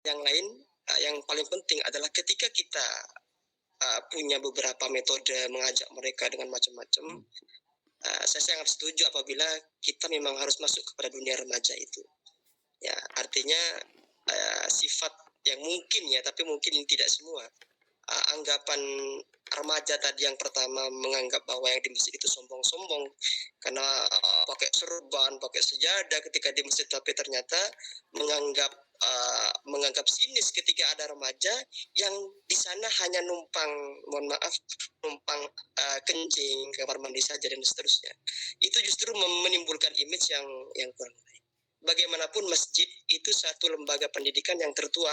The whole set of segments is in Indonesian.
yang lain, yang paling penting adalah ketika kita punya beberapa metode mengajak mereka dengan macam-macam, saya sangat setuju apabila kita memang harus masuk kepada dunia remaja itu. Ya, artinya sifat yang mungkin ya, tapi mungkin ini tidak semua. Anggapan remaja tadi yang pertama menganggap bahwa yang di masjid itu sombong-sombong karena pakai serban, pakai sejadah ketika di masjid, tapi ternyata menganggap sinis ketika ada remaja yang di sana hanya numpang kencing, kamar mandi saja dan seterusnya. Itu justru menimbulkan image yang kurang baik. Bagaimanapun masjid itu satu lembaga pendidikan yang tertua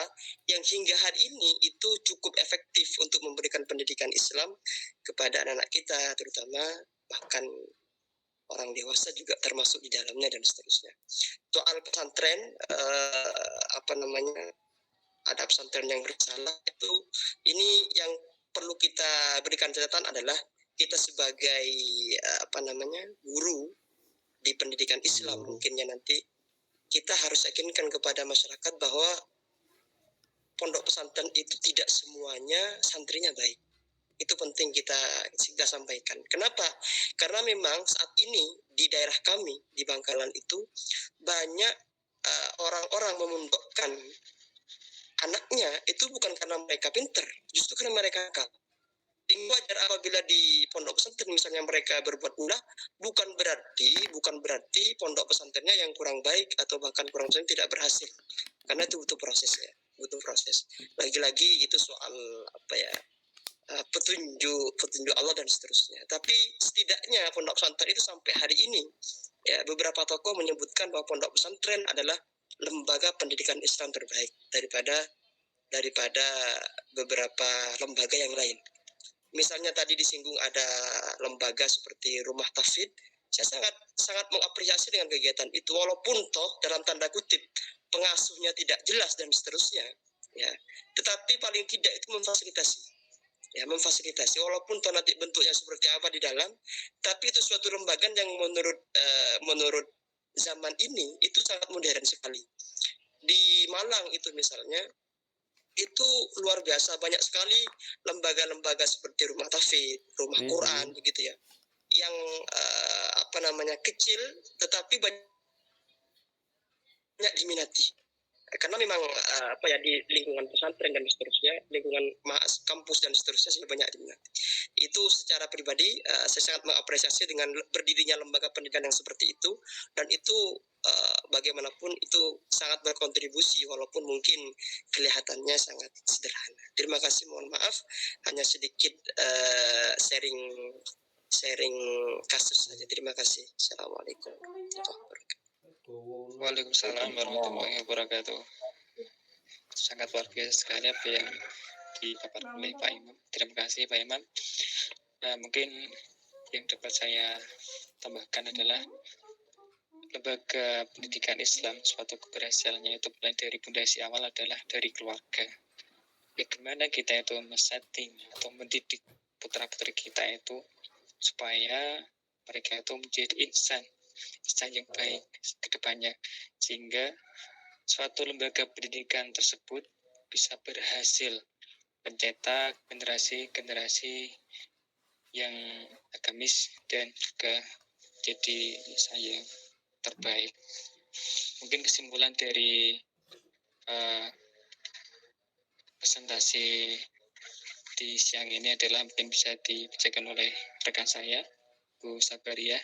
yang hingga hari ini itu cukup efektif untuk memberikan pendidikan Islam kepada anak-anak kita, terutama bahkan orang dewasa juga termasuk di dalamnya dan seterusnya. Soal pesantren, ada pesantren yang bersalah, itu ini yang perlu kita berikan catatan adalah kita sebagai guru di pendidikan Islam mungkinnya nanti kita harus yakinkan kepada masyarakat bahwa pondok pesantren itu tidak semuanya santrinya baik. Itu penting kita sampaikan. Kenapa? Karena memang saat ini di daerah kami di Bangkalan itu banyak orang-orang memondokkan anaknya itu bukan karena mereka pintar, justru karena mereka nakal. Wajar apabila di pondok pesantren misalnya mereka berbuat ulah, bukan berarti pondok pesantrennya yang kurang baik atau bahkan kurang baik tidak berhasil, karena itu butuh proses. Lagi-lagi itu soal petunjuk Allah dan seterusnya. Tapi setidaknya pondok pesantren itu sampai hari ini ya beberapa tokoh menyebutkan bahwa pondok pesantren adalah lembaga pendidikan Islam terbaik daripada beberapa lembaga yang lain. Misalnya tadi disinggung ada lembaga seperti rumah tahfidz, saya sangat mengapresiasi dengan kegiatan itu, walaupun toh dalam tanda kutip pengasuhnya tidak jelas dan seterusnya, ya. Tetapi paling tidak itu memfasilitasi, walaupun toh nanti bentuknya seperti apa di dalam, tapi itu suatu lembaga yang menurut zaman ini itu sangat modern sekali. Di Malang itu misalnya, itu luar biasa banyak sekali lembaga-lembaga seperti rumah tahfidz, rumah Quran begitu ya, yang kecil tetapi banyak diminati karena memang di lingkungan pesantren dan seterusnya, lingkungan kampus dan seterusnya sudah banyak diminati. Itu secara pribadi saya sangat mengapresiasi dengan berdirinya lembaga pendidikan yang seperti itu, dan itu bagaimanapun itu sangat berkontribusi walaupun mungkin kelihatannya sangat sederhana. Terima kasih, mohon maaf hanya sedikit sharing kasus saja. Terima kasih. Assalamualaikum warahmatullahi wabarakatuh. Waalaikumsalam warahmatullahi wabarakatuh. Sangat luar biasa sekali apa yang dipaparkan oleh Pak Imam. Terima kasih Pak Imam. Mungkin yang dapat saya tambahkan adalah lembaga pendidikan Islam, suatu keberhasilannya itu mulai dari pondasi awal adalah dari keluarga. Bagaimana kita itu men-setting atau mendidik putra-putri kita itu supaya mereka itu menjadi insan yang baik ke depannya, sehingga suatu lembaga pendidikan tersebut bisa berhasil mencetak generasi-generasi yang agamis dan juga jadi saya terbaik. Mungkin kesimpulan dari presentasi di siang ini adalah mungkin bisa dibacakan oleh rekan saya, Bu Sabaria.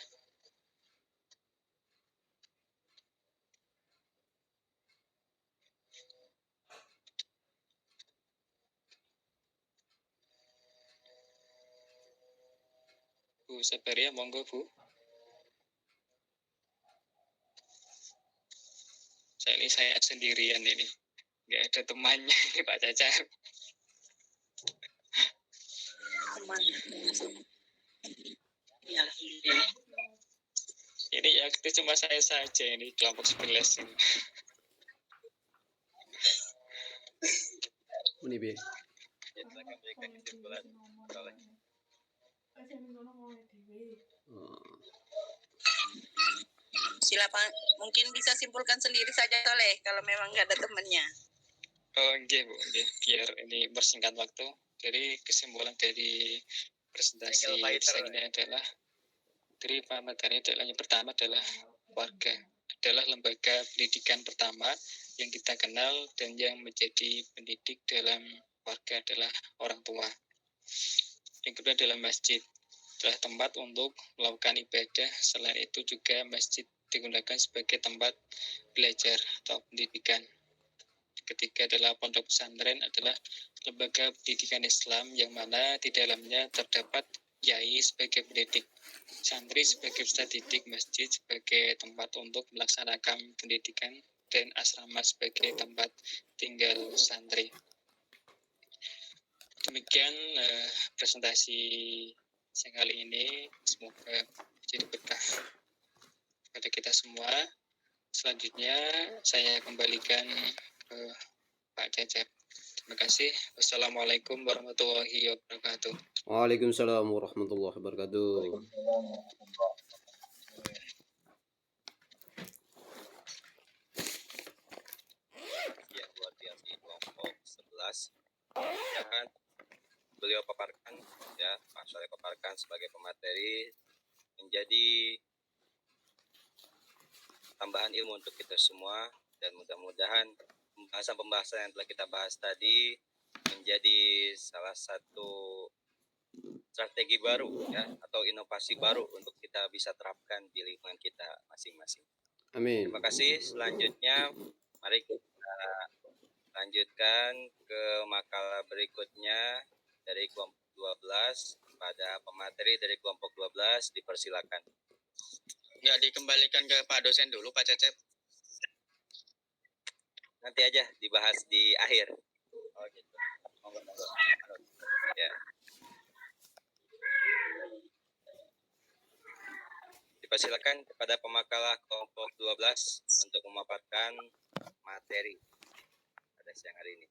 Bu Sabaria, monggo Bu. Saya sendirian ini, nggak ada temannya ini Pak Caca. Ya, ini ya aktif cuma saya saja ini kelompok 11 ini. Ini Be. silakan, mungkin bisa simpulkan sendiri saja Soleh kalau memang nggak ada temannya. Oh, nggih, Bu, nggih. Biar ini bersingkat waktu. Jadi kesimpulan dari presentasi saya ini adalah dari materi adalah yang pertama adalah warga adalah lembaga pendidikan pertama yang kita kenal dan yang menjadi pendidik dalam warga adalah orang tua. Yang kedua adalah masjid, adalah tempat untuk melakukan ibadah. Selain itu juga masjid digunakan sebagai tempat belajar atau pendidikan. Ketiga adalah pondok pesantren adalah lembaga pendidikan Islam yang mana di dalamnya terdapat kiai sebagai pendidik, santri sebagai peserta didik, masjid sebagai tempat untuk melaksanakan pendidikan, dan asrama sebagai tempat tinggal santri. Demikian presentasi saya kali ini, semoga menjadi berkah kepada kita semua. Selanjutnya saya kembalikan ke Pak Cecep. Terima kasih. Wassalamualaikum warahmatullahi wabarakatuh. Waalaikumsalam warahmatullahi wabarakatuh. Ya, luar biasa di kelompok 11 yang beliau paparkan, ya Pak Soleh paparkan sebagai pemateri menjadi tambahan ilmu untuk kita semua, dan mudah-mudahan pembahasan-pembahasan yang telah kita bahas tadi menjadi salah satu strategi baru, ya, atau inovasi baru untuk kita bisa terapkan di lingkungan kita masing-masing. Amin. Terima kasih. Selanjutnya mari kita lanjutkan ke makalah berikutnya dari kelompok 12. Pada pemateri dari kelompok 12 dipersilakan. Nggak dikembalikan ke Pak dosen dulu, Pak Cecep? Nanti aja dibahas di akhir. Oh gitu. Ya. Dipersilakan kepada pemakalah kelompok 12 untuk memaparkan materi pada siang hari ini.